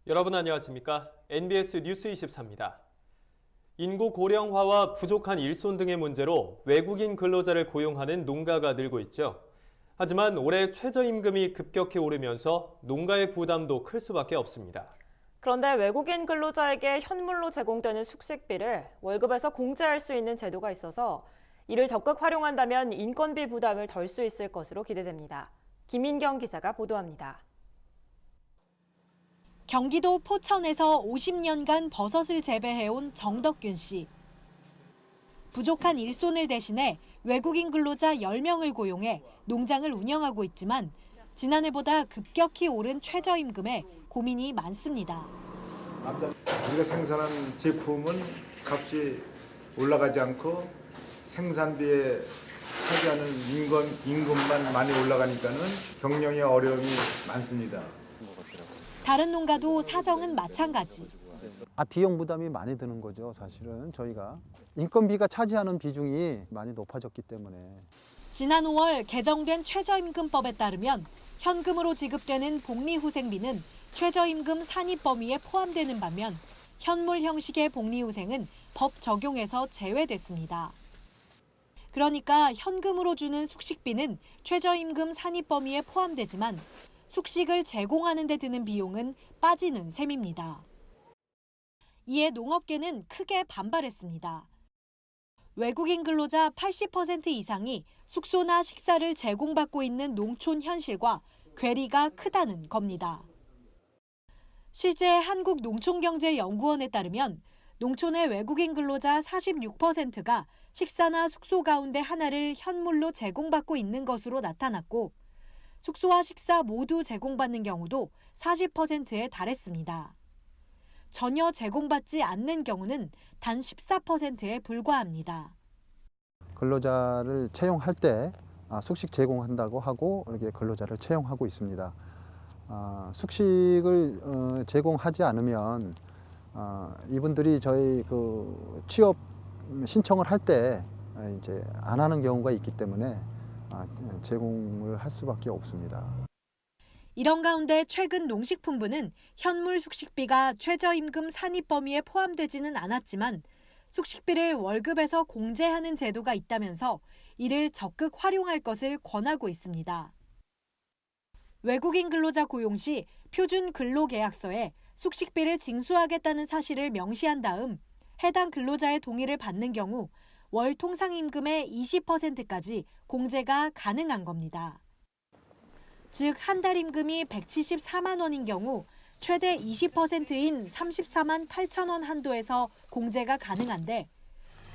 여러분 안녕하십니까? NBS 뉴스 24입니다. 인구 고령화와 부족한 일손 등의 문제로 외국인 근로자를 고용하는 농가가 늘고 있죠. 하지만 올해 최저임금이 급격히 오르면서 농가의 부담도 클 수밖에 없습니다. 그런데 외국인 근로자에게 현물로 제공되는 숙식비를 월급에서 공제할 수 있는 제도가 있어서 이를 적극 활용한다면 인건비 부담을 덜 수 있을 것으로 기대됩니다. 김인경 기자가 보도합니다. 경기도 포천에서 50년간 버섯을 재배해온 정덕균 씨. 부족한 일손을 대신해 외국인 근로자 10명을 고용해 농장을 운영하고 있지만 지난해보다 급격히 오른 최저임금에 고민이 많습니다. 우리가 생산한 제품은 값이 올라가지 않고 생산비에 차지하는 임금만 많이 올라가니까는 경영에 어려움이 많습니다. 다른 농가도 사정은 마찬가지. 비용 부담이 많이 드는 거죠. 사실은 저희가 인건비가 차지하는 비중이 많이 높아졌기 때문에. 지난 5월 개정된 최저임금법에 따르면 현금으로 지급되는 복리후생비는 최저임금 산입 범위에 포함되는 반면 현물 형식의 복리후생은 법 적용에서 제외됐습니다. 그러니까 현금으로 주는 숙식비는 최저임금 산입 범위에 포함되지만 숙식을 제공하는 데 드는 비용은 빠지는 셈입니다. 이에 농업계는 크게 반발했습니다. 외국인 근로자 80% 이상이 숙소나 식사를 제공받고 있는 농촌 현실과 괴리가 크다는 겁니다. 실제 한국농촌경제연구원에 따르면 농촌의 외국인 근로자 46%가 식사나 숙소 가운데 하나를 현물로 제공받고 있는 것으로 나타났고 숙소와 식사 모두 제공받는 경우도 40%에 달했습니다. 전혀 제공받지 않는 경우는 단 14%에 불과합니다. 근로자를 채용할 때 숙식 제공한다고 하고 이렇게 근로자를 채용하고 있습니다. 숙식을 제공하지 않으면 이분들이 저희 그 취업 신청을 할 때 이제 안 하는 경우가 있기 때문에 제공을 할 수밖에 없습니다. 이런 가운데 최근 농식품부는 현물 숙식비가 최저임금 산입 범위에 포함되지는 않았지만 숙식비를 월급에서 공제하는 제도가 있다면서 이를 적극 활용할 것을 권하고 있습니다. 외국인 근로자 고용 시 표준 근로계약서에 숙식비를 징수하겠다는 사실을 명시한 다음 해당 근로자의 동의를 받는 경우 월 통상임금의 20%까지 공제가 가능한 겁니다. 즉, 한 달 임금이 174만 원인 경우 최대 20%인 34만 8천 원 한도에서 공제가 가능한데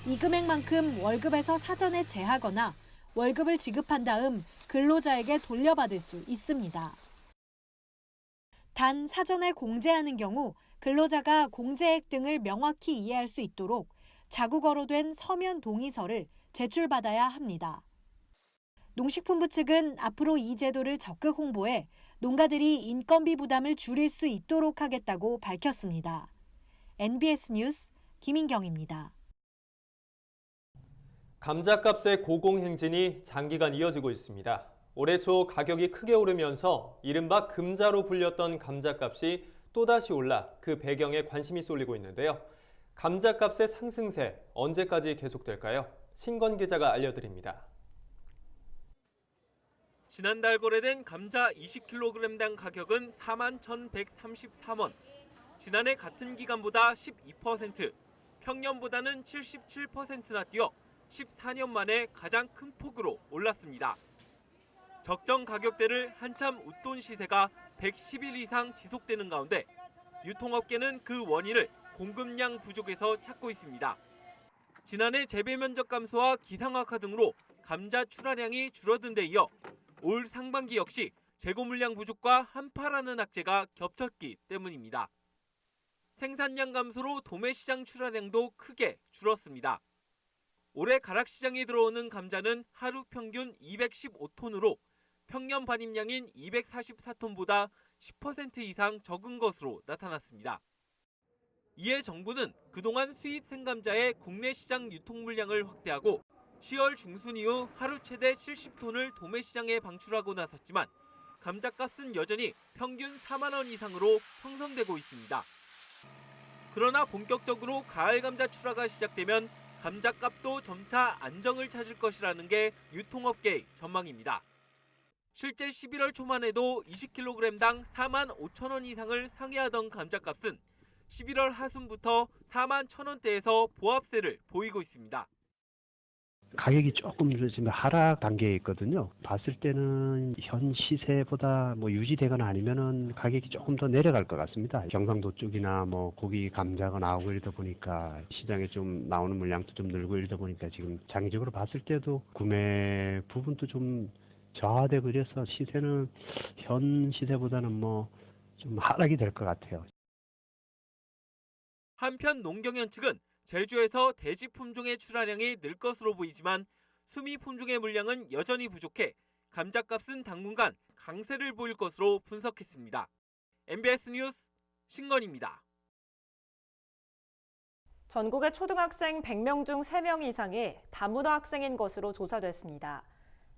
이 금액만큼 월급에서 사전에 제하거나 월급을 지급한 다음 근로자에게 돌려받을 수 있습니다. 단 사전에 공제하는 경우 근로자가 공제액 등을 명확히 이해할 수 있도록 자국어로 된 서면 동의서를 제출받아야 합니다. 농식품부 측은 앞으로 이 제도를 적극 홍보해 농가들이 인건비 부담을 줄일 수 있도록 하겠다고 밝혔습니다. NBS 뉴스 김인경입니다. 감자값의 고공행진이 장기간 이어지고 있습니다. 올해 초 가격이 크게 오르면서 이른바 금자로 불렸던 감자값이 또다시 올라 그 배경에 관심이 쏠리고 있는데요. 감자값의 상승세 언제까지 계속될까요? 신건 기자가 알려드립니다. 지난달 거래된 감자 20kg당 가격은 41,133원. 지난해 같은 기간보다 12%, 평년보다는 77%나 뛰어 14년 만에 가장 큰 폭으로 올랐습니다. 적정 가격대를 한참 웃돈 시세가 110일 이상 지속되는 가운데 유통업계는 그 원인을 공급량 부족에서 찾고 있습니다. 지난해 재배 면적 감소와 기상악화 등으로 감자 출하량이 줄어든 데 이어 올 상반기 역시 재고 물량 부족과 한파라는 악재가 겹쳤기 때문입니다. 생산량 감소로 도매 시장 출하량도 크게 줄었습니다. 올해 가락시장에 들어오는 감자는 하루 평균 215톤으로 평년 반입량인 244톤보다 10% 이상 적은 것으로 나타났습니다. 이에 정부는 그동안 수입 생감자의 국내 시장 유통 물량을 확대하고 10월 중순 이후 하루 최대 70톤을 도매 시장에 방출하고 나섰지만 감잣값은 여전히 평균 4만 원 이상으로 형성되고 있습니다. 그러나 본격적으로 가을 감자 출하가 시작되면 감잣값도 점차 안정을 찾을 것이라는 게 유통업계의 전망입니다. 실제 11월 초만 해도 20kg당 4만 5천 원 이상을 상회하던 감잣값은 11월 하순부터 4만 1천 원대에서 보합세를 보이고 있습니다. 가격이 조금 지금 하락 단계에 있거든요. 봤을 때는 현 시세보다 유지되거나 아니면은 가격이 조금 더 내려갈 것 같습니다. 경상도 쪽이나 고기 감자가 나오고 이러다 보니까 시장에 좀 나오는 물량도 좀 늘고 이러다 보니까 지금 장기적으로 봤을 때도 구매 부분도 좀 저하되고 이래서 시세는 현 시세보다는 좀 하락이 될 것 같아요. 한편 농경연 측은 제주에서 대지 품종의 출하량이 늘 것으로 보이지만 수미 품종의 물량은 여전히 부족해 감잣값은 당분간 강세를 보일 것으로 분석했습니다. MBS 뉴스 신건입니다. 전국의 초등학생 100명 중 3명 이상이 다문화 학생인 것으로 조사됐습니다.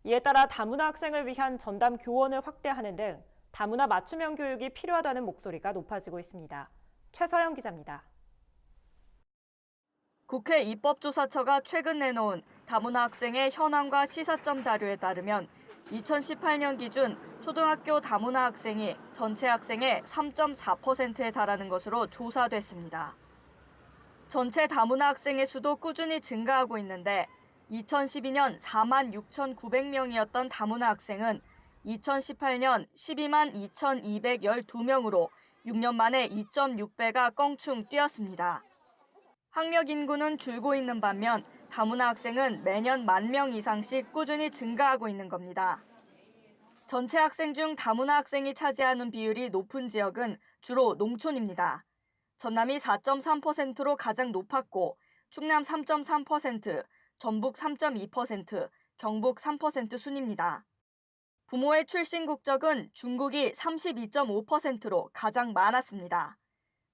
이에 따라 다문화 학생을 위한 전담 교원을 확대하는 등 다문화 맞춤형 교육이 필요하다는 목소리가 높아지고 있습니다. 최서영 기자입니다. 국회 입법조사처가 최근 내놓은 다문화 학생의 현황과 시사점 자료에 따르면 2018년 기준 초등학교 다문화 학생이 전체 학생의 3.4%에 달하는 것으로 조사됐습니다. 전체 다문화 학생의 수도 꾸준히 증가하고 있는데 2012년 4만 6,900명이었던 다문화 학생은 2018년 12만 2,212명으로 6년 만에 2.6배가 껑충 뛰었습니다. 학력 인구는 줄고 있는 반면 다문화 학생은 매년 10,000명 이상씩 꾸준히 증가하고 있는 겁니다. 전체 학생 중 다문화 학생이 차지하는 비율이 높은 지역은 주로 농촌입니다. 전남이 4.3%로 가장 높았고 충남 3.3%, 전북 3.2%, 경북 3% 순입니다. 부모의 출신 국적은 중국이 32.5%로 가장 많았습니다.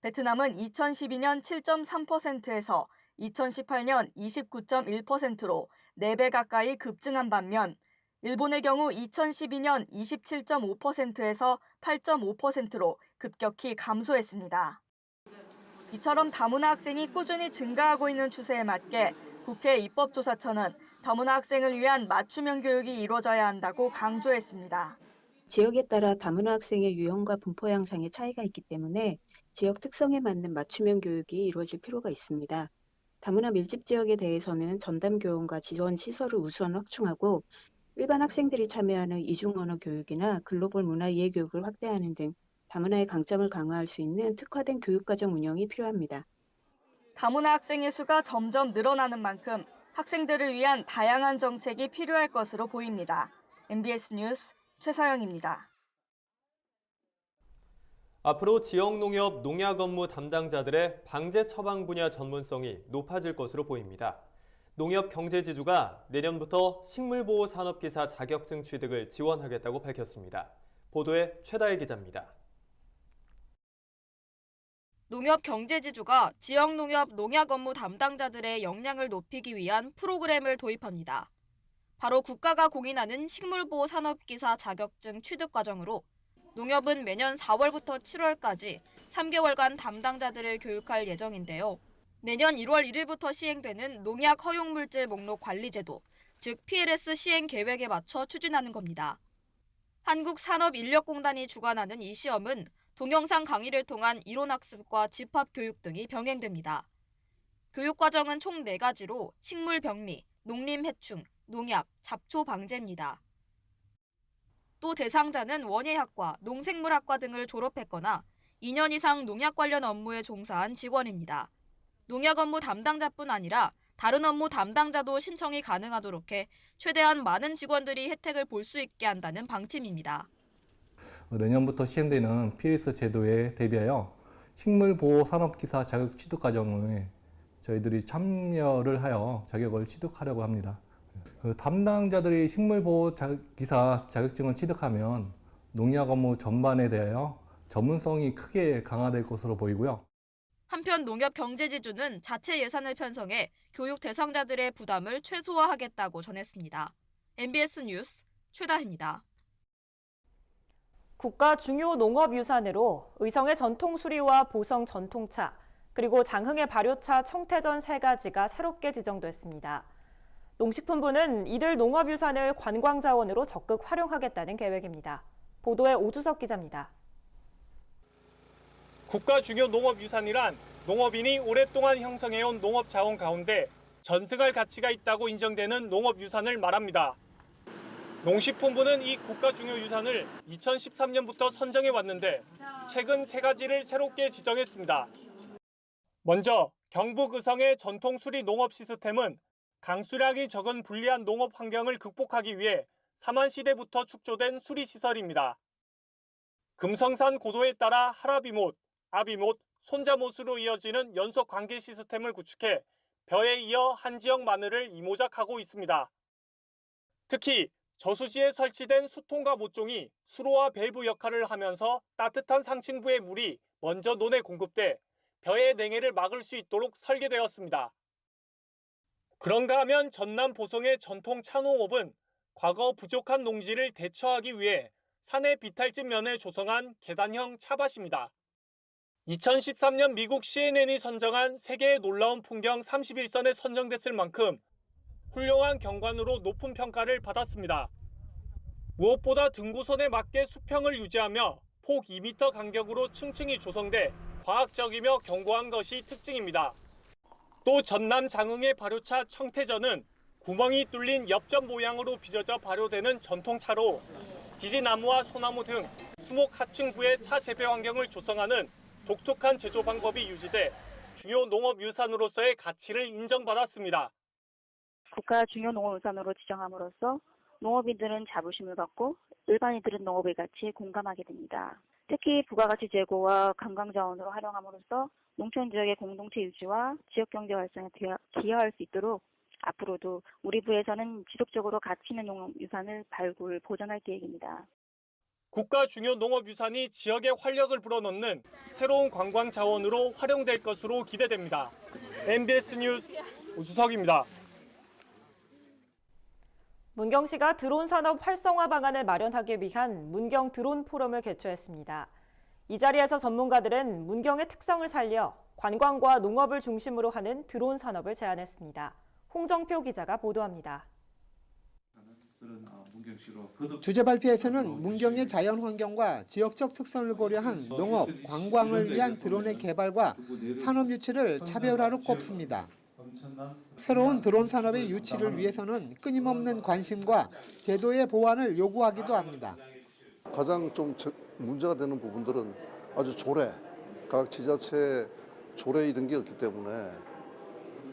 베트남은 2012년 7.3%에서 2018년 29.1%로 4배 가까이 급증한 반면 일본의 경우 2012년 27.5%에서 8.5%로 급격히 감소했습니다. 이처럼 다문화 학생이 꾸준히 증가하고 있는 추세에 맞게 국회 입법조사처는 다문화 학생을 위한 맞춤형 교육이 이루어져야 한다고 강조했습니다. 지역에 따라 다문화 학생의 유형과 분포 양상의 차이가 있기 때문에 지역 특성에 맞는 맞춤형 교육이 이루어질 필요가 있습니다. 다문화 밀집 지역에 대해서는 전담 교원과 지원 시설을 우선 확충하고 일반 학생들이 참여하는 이중 언어 교육이나 글로벌 문화 이해 교육을 확대하는 등 다문화의 강점을 강화할 수 있는 특화된 교육과정 운영이 필요합니다. 다문화 학생의 수가 점점 늘어나는 만큼 학생들을 위한 다양한 정책이 필요할 것으로 보입니다. MBS 뉴스 최서영입니다. 앞으로 지역농협 농약 업무 담당자들의 방제 처방 분야 전문성이 높아질 것으로 보입니다. 농협경제지주가 내년부터 식물보호산업기사 자격증 취득을 지원하겠다고 밝혔습니다. 보도에 최다혜 기자입니다. 농협경제지주가 지역농협 농약 업무 담당자들의 역량을 높이기 위한 프로그램을 도입합니다. 바로 국가가 공인하는 식물보호산업기사 자격증 취득 과정으로 농협은 매년 4월부터 7월까지 3개월간 담당자들을 교육할 예정인데요. 내년 1월 1일부터 시행되는 농약 허용물질 목록 관리제도, 즉 PLS 시행 계획에 맞춰 추진하는 겁니다. 한국산업인력공단이 주관하는 이 시험은 동영상 강의를 통한 이론학습과 집합교육 등이 병행됩니다. 교육과정은 총 4가지로 식물병리, 농림해충, 농약, 잡초 방제입니다. 또 대상자는 원예학과, 농생물학과 등을 졸업했거나 2년 이상 농약 관련 업무에 종사한 직원입니다. 농약 업무 담당자뿐 아니라 다른 업무 담당자도 신청이 가능하도록 해 최대한 많은 직원들이 혜택을 볼 수 있게 한다는 방침입니다. 내년부터 시행되는 PLS 제도에 대비하여 식물보호산업기사 자격 취득 과정에 저희들이 참여를 하여 자격을 취득하려고 합니다. 담당자들이 식물보호기사 자격증을 취득하면 농약 업무 전반에 대하여 전문성이 크게 강화될 것으로 보이고요. 한편 농협경제지주는 자체 예산을 편성해 교육 대상자들의 부담을 최소화하겠다고 전했습니다. MBS 뉴스 최다혜입니다. 국가 중요 농업유산으로 의성의 전통수리와 보성 전통차, 그리고 장흥의 발효차 청태전 3가지가 새롭게 지정됐습니다. 농식품부는 이들 농업유산을 관광자원으로 적극 활용하겠다는 계획입니다. 보도에 오주석 기자입니다. 국가 중요 농업유산이란 농업인이 오랫동안 형성해온 농업자원 가운데 전승할 가치가 있다고 인정되는 농업유산을 말합니다. 농식품부는 이 국가 중요 유산을 2013년부터 선정해 왔는데 최근 3가지를 새롭게 지정했습니다. 먼저 경북 의성의 전통 수리 농업 시스템은 강수량이 적은 불리한 농업 환경을 극복하기 위해 삼한시대부터 축조된 수리시설입니다. 금성산 고도에 따라 하라비못, 아비못, 손자못으로 이어지는 연속 관계 시스템을 구축해 벼에 이어 한 지역만을 이모작하고 있습니다. 특히 저수지에 설치된 수통과 모종이 수로와 밸브 역할을 하면서 따뜻한 상층부의 물이 먼저 논에 공급돼 벼의 냉해를 막을 수 있도록 설계되었습니다. 그런가 하면 전남 보성의 전통 차농업은 과거 부족한 농지를 대처하기 위해 산의 비탈진 면에 조성한 계단형 차밭입니다. 2013년 미국 CNN이 선정한 세계의 놀라운 풍경 31선에 선정됐을 만큼 훌륭한 경관으로 높은 평가를 받았습니다. 무엇보다 등고선에 맞게 수평을 유지하며 폭 2m 간격으로 층층이 조성돼 과학적이며 견고한 것이 특징입니다. 또 전남 장흥의 발효차 청태전은 구멍이 뚫린 엽전 모양으로 빚어져 발효되는 전통차로 기지나무와 소나무 등 수목 하층부의 차 재배 환경을 조성하는 독특한 제조 방법이 유지돼 중요 농업유산으로서의 가치를 인정받았습니다. 국가 중요 농업유산으로 지정함으로써 농업인들은 자부심을 갖고 일반인들은 농업의 가치에 공감하게 됩니다. 특히 부가가치 제고와 관광자원으로 활용함으로써 농촌 지역의 공동체 유지와 지역경제 활성에 기여할 수 있도록 앞으로도 우리 부에서는 지속적으로 가치 있는 농업유산을 발굴, 보존할 계획입니다. 국가 중요 농업유산이 지역에 활력을 불어넣는 새로운 관광 자원으로 활용될 것으로 기대됩니다. MBS 뉴스 오주석입니다. 문경시가 드론 산업 활성화 방안을 마련하기 위한 문경 드론 포럼을 개최했습니다. 이 자리에서 전문가들은 문경의 특성을 살려 관광과 농업을 중심으로 하는 드론 산업을 제안했습니다. 홍정표 기자가 보도합니다. 주제 발표에서는 문경의 자연 환경과 지역적 특성을 고려한 농업, 관광을 위한 드론의 개발과 산업 유치를 차별화로 꼽습니다. 새로운 드론 산업의 유치를 위해서는 끊임없는 관심과 제도의 보완을 요구하기도 합니다. 가장 좀 문제가 되는 부분들은 아주 조례, 각 지자체 조례 이런 게 없기 때문에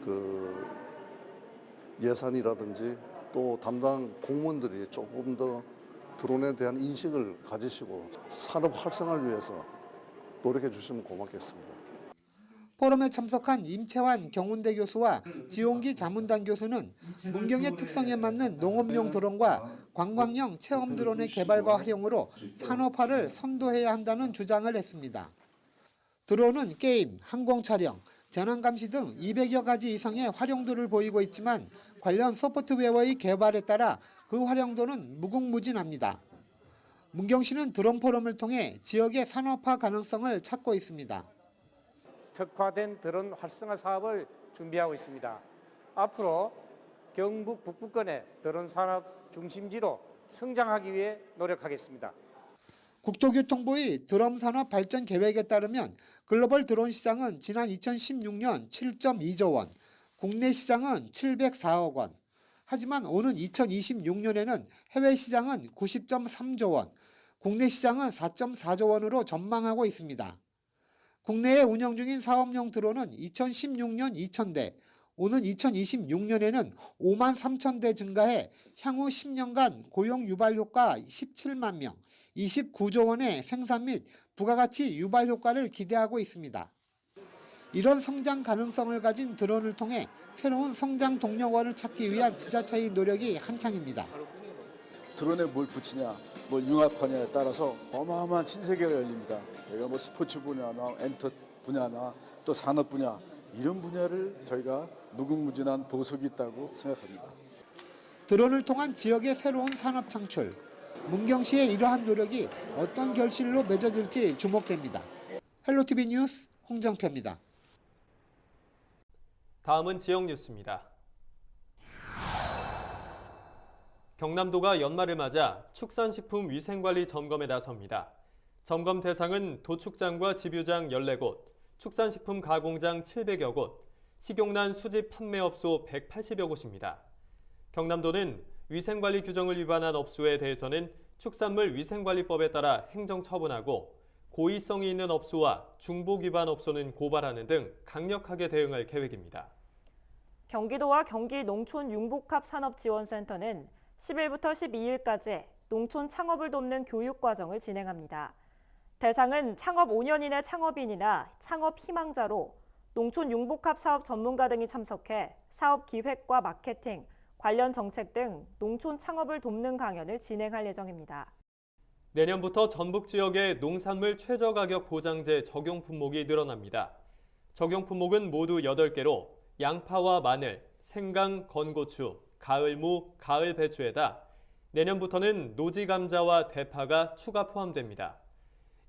그 예산이라든지 또 담당 공무원들이 조금 더 드론에 대한 인식을 가지시고 산업 활성화를 위해서 노력해 주시면 고맙겠습니다. 포럼에 참석한 임채환 경운대 교수와 지용기 자문단 교수는 문경의 특성에 맞는 농업용 드론과 관광용 체험 드론의 개발과 활용으로 산업화를 선도해야 한다는 주장을 했습니다. 드론은 게임, 항공 촬영, 재난감시 등 200여 가지 이상의 활용도를 보이고 있지만 관련 소프트웨어의 개발에 따라 그 활용도는 무궁무진합니다. 문경시는 드론 포럼을 통해 지역의 산업화 가능성을 찾고 있습니다. 특화된 드론 활성화 사업을 준비하고 있습니다. 앞으로 경북 북부권의 드론 산업 중심지로 성장하기 위해 노력하겠습니다. 국토교통부의 드론 산업 발전 계획에 따르면 글로벌 드론 시장은 지난 2016년 7.2조 원, 국내 시장은 704억 원. 하지만 오는 2026년에는 해외 시장은 90.3조 원, 국내 시장은 4.4조 원으로 전망하고 있습니다. 국내에 운영 중인 사업용 드론은 2016년 2,000대, 오는 2026년에는 5만 3천 대 증가해 향후 10년간 고용 유발 효과 17만 명, 29조 원의 생산 및 부가가치 유발 효과를 기대하고 있습니다. 이런 성장 가능성을 가진 드론을 통해 새로운 성장 동력원을 찾기 위한 지자체의 노력이 한창입니다. 드론에 뭘 붙이냐, 뭘 융합하냐에 따라서 어마어마한 신세계가 열립니다. 저희가 뭐 스포츠 분야나 엔터 분야나 또 산업 분야 이런 분야를 저희가 무궁무진한 보석이 있다고 생각합니다. 드론을 통한 지역의 새로운 산업 창출, 문경 씨의 이러한 노력이 어떤 결실로 맺어질지 주목됩니다. 헬로티비 뉴스 홍정표입니다. 다음은 지역 뉴스입니다. 경남도가 연말을 맞아 축산식품 위생관리 점검에 나섭니다. 점검 대상은 도축장과 집유장 14곳, 축산식품 가공장 700여 곳, 식용란 수집 판매업소 180여 곳입니다. 경남도는 위생관리 규정을 위반한 업소에 대해서는 축산물 위생관리법에 따라 행정처분하고 고의성이 있는 업소와 중복 위반 업소는 고발하는 등 강력하게 대응할 계획입니다. 경기도와 경기 농촌융복합산업지원센터는 10일부터 12일까지 농촌 창업을 돕는 교육과정을 진행합니다. 대상은 창업 5년인의 창업인이나 창업 희망자로 농촌 융복합 사업 전문가 등이 참석해 사업 기획과 마케팅, 관련 정책 등 농촌 창업을 돕는 강연을 진행할 예정입니다. 내년부터 전북 지역의 농산물 최저가격 보장제 적용 품목이 늘어납니다. 적용 품목은 모두 8개로 양파와 마늘, 생강, 건고추, 가을무, 가을 배추에다 내년부터는 노지 감자와 대파가 추가 포함됩니다.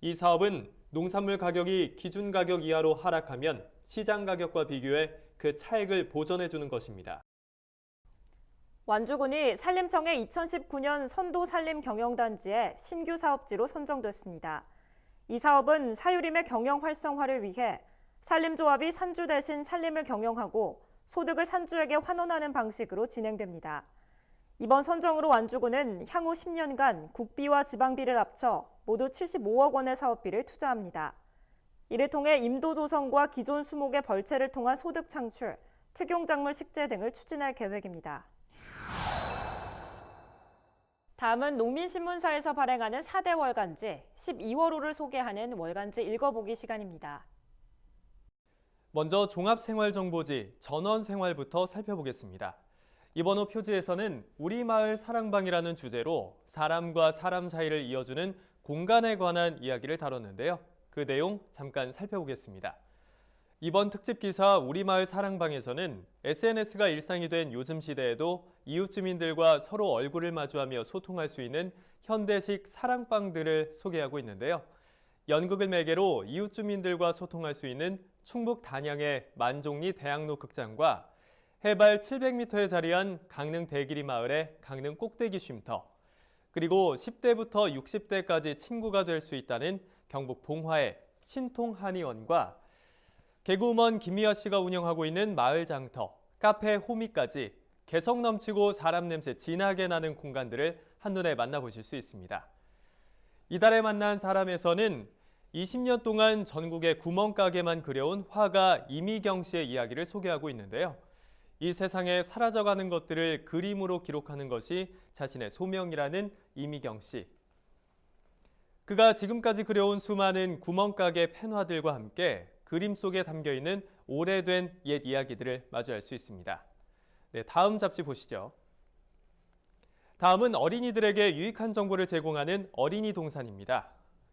이 사업은 농산물 가격이 기준 가격 이하로 하락하면 시장 가격과 비교해 그 차익을 보전해주는 것입니다. 완주군이 산림청의 2019년 선도 산림 경영단지의 신규 사업지로 선정됐습니다. 이 사업은 사유림의 경영 활성화를 위해 산림조합이 산주 대신 산림을 경영하고 소득을 산주에게 환원하는 방식으로 진행됩니다. 이번 선정으로 완주군은 향후 10년간 국비와 지방비를 합쳐 모두 75억 원의 사업비를 투자합니다. 이를 통해 임도 조성과 기존 수목의 벌채를 통한 소득 창출, 특용작물 식재 등을 추진할 계획입니다. 다음은 농민신문사에서 발행하는 4대 월간지 12월호를 소개하는 월간지 읽어보기 시간입니다. 먼저 종합생활정보지 전원생활부터 살펴보겠습니다. 이번 호 표지에서는 우리 마을 사랑방이라는 주제로 사람과 사람 사이를 이어주는 공간에 관한 이야기를 다뤘는데요. 그 내용 잠깐 살펴보겠습니다. 이번 특집 기사 우리 마을 사랑방에서는 SNS가 일상이 된 요즘 시대에도 이웃 주민들과 서로 얼굴을 마주하며 소통할 수 있는 현대식 사랑방들을 소개하고 있는데요. 연극을 매개로 이웃 주민들과 소통할 수 있는 충북 단양의 만종리 대학로 극장과 해발 700m에 자리한 강릉 대길이 마을의 강릉 꼭대기 쉼터, 그리고 10대부터 60대까지 친구가 될 수 있다는 경북 봉화의 신통한의원과 개그우먼 김미아 씨가 운영하고 있는 마을 장터, 카페 호미까지 개성 넘치고 사람 냄새 진하게 나는 공간들을 한눈에 만나보실 수 있습니다. 이달에 만난 사람에서는 20년 동안 전국의 구멍가게만 그려온 화가 이미경 씨의 이야기를 소개하고 있는데요. 이 세상에 사라져가는 것들을 그림으로 기록하는 것이 자신의 소명이라는 이미경 씨. 그가 지금까지 그려온 수많은 구멍가게 펜화들과 함께 그림 속에 담겨있는 오래된 옛 이야기들을 마주할 수 있습니다. 네, 다음 잡지 보시죠. 다음은 어린이들에게 유익한 정보를 제공하는 어린이 동산입니다.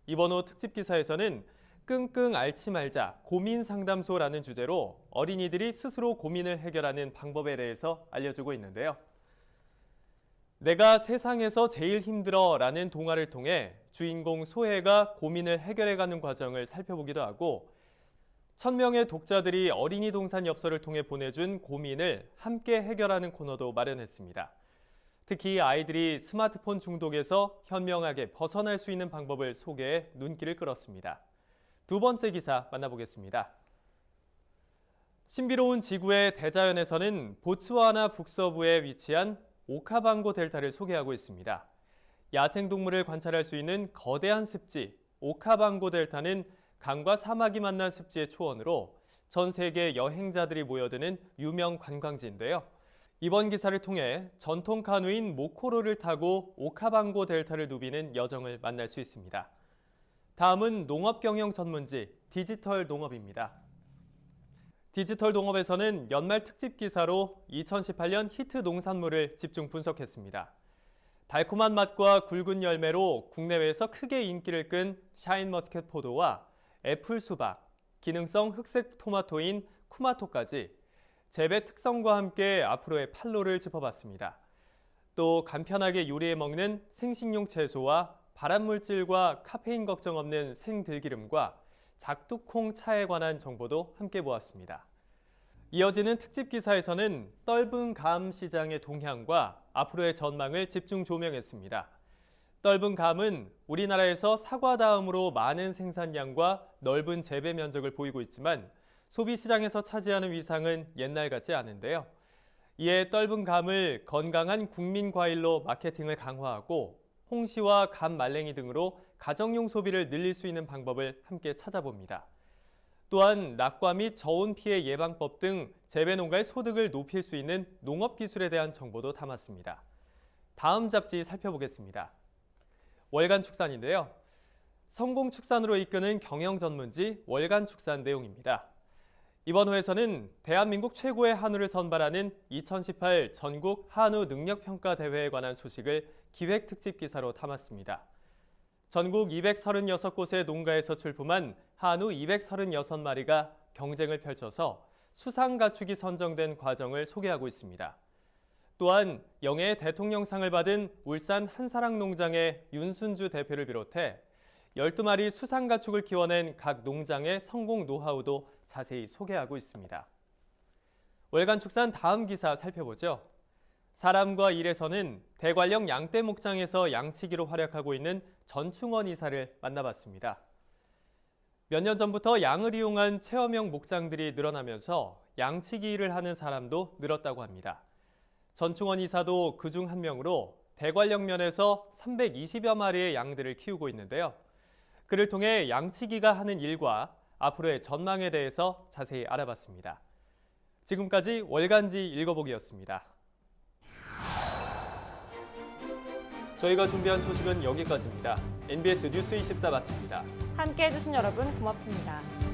이번 호 특집 기사에서는 끙끙 앓지 말자 고민 상담소라는 주제로 어린이들이 스스로 고민을 해결하는 방법에 대해서 알려주고 있는데요. 내가 세상에서 제일 힘들어 라는 동화를 통해 주인공 소혜가 고민을 해결해가는 과정을 살펴보기도 하고 1000명의 독자들이 어린이 동산 엽서를 통해 보내준 고민을 함께 해결하는 코너도 마련했습니다. 특히 아이들이 스마트폰 중독에서 현명하게 벗어날 수 있는 방법을 소개해 눈길을 끌었습니다. 두 번째 기사 만나보겠습니다. 신비로운 지구의 대자연에서는 보츠와나 북서부에 위치한 오카방고 델타를 소개하고 있습니다. 야생동물을 관찰할 수 있는 거대한 습지 오카방고 델타는 강과 사막이 만난 습지의 초원으로 전 세계 여행자들이 모여드는 유명 관광지인데요. 이번 기사를 통해 전통 카누인 모코로를 타고 오카방고 델타를 누비는 여정을 만날 수 있습니다. 다음은 농업경영 전문지 디지털 농업입니다. 디지털 농업에서는 연말 특집 기사로 2018년 히트 농산물을 집중 분석했습니다. 달콤한 맛과 굵은 열매로 국내외에서 크게 인기를 끈 샤인머스켓 포도와 애플 수박, 기능성 흑색 토마토인 쿠마토까지 재배 특성과 함께 앞으로의 판로를 짚어봤습니다. 또 간편하게 요리해 먹는 생식용 채소와 발암물질과 카페인 걱정 없는 생들기름과 작두콩 차에 관한 정보도 함께 보았습니다. 이어지는 특집 기사에서는 떫은 감 시장의 동향과 앞으로의 전망을 집중 조명했습니다. 떫은 감은 우리나라에서 사과 다음으로 많은 생산량과 넓은 재배 면적을 보이고 있지만 소비 시장에서 차지하는 위상은 옛날 같지 않은데요. 이에 떫은 감을 건강한 국민 과일로 마케팅을 강화하고 홍시와 감 말랭이 등으로 가정용 소비를 늘릴 수 있는 방법을 함께 찾아봅니다. 또한 낙과 및 저온 피해 예방법 등 재배 농가의 소득을 높일 수 있는 농업 기술에 대한 정보도 담았습니다. 다음 잡지 살펴보겠습니다. 월간 축산인데요. 성공 축산으로 이끄는 경영 전문지 월간 축산 내용입니다. 이번 호에서는 대한민국 최고의 한우를 선발하는 2018 전국 한우 능력평가 대회에 관한 소식을 기획 특집 기사로 담았습니다. 전국 236곳의 농가에서 출품한 한우 236마리가 경쟁을 펼쳐서 수상 가축이 선정된 과정을 소개하고 있습니다. 또한 영예의 대통령상을 받은 울산 한사랑 농장의 윤순주 대표를 비롯해 12마리 수상 가축을 키워낸 각 농장의 성공 노하우도 자세히 소개하고 있습니다. 월간 축산 다음 기사 살펴보죠. 사람과 일에서는 대관령 양떼 목장에서 양치기로 활약하고 있는 전충원 이사를 만나봤습니다. 몇 년 전부터 양을 이용한 체험형 목장들이 늘어나면서 양치기 일을 하는 사람도 늘었다고 합니다. 전충원 이사도 그중 한 명으로 대관령면에서 320여 마리의 양들을 키우고 있는데요. 그를 통해 양치기가 하는 일과 앞으로의 전망에 대해서 자세히 알아봤습니다. 지금까지 월간지 읽어보기였습니다. 저희가 준비한 소식은 여기까지입니다. NBS 뉴스 24 마칩니다. 함께해 주신 여러분 고맙습니다.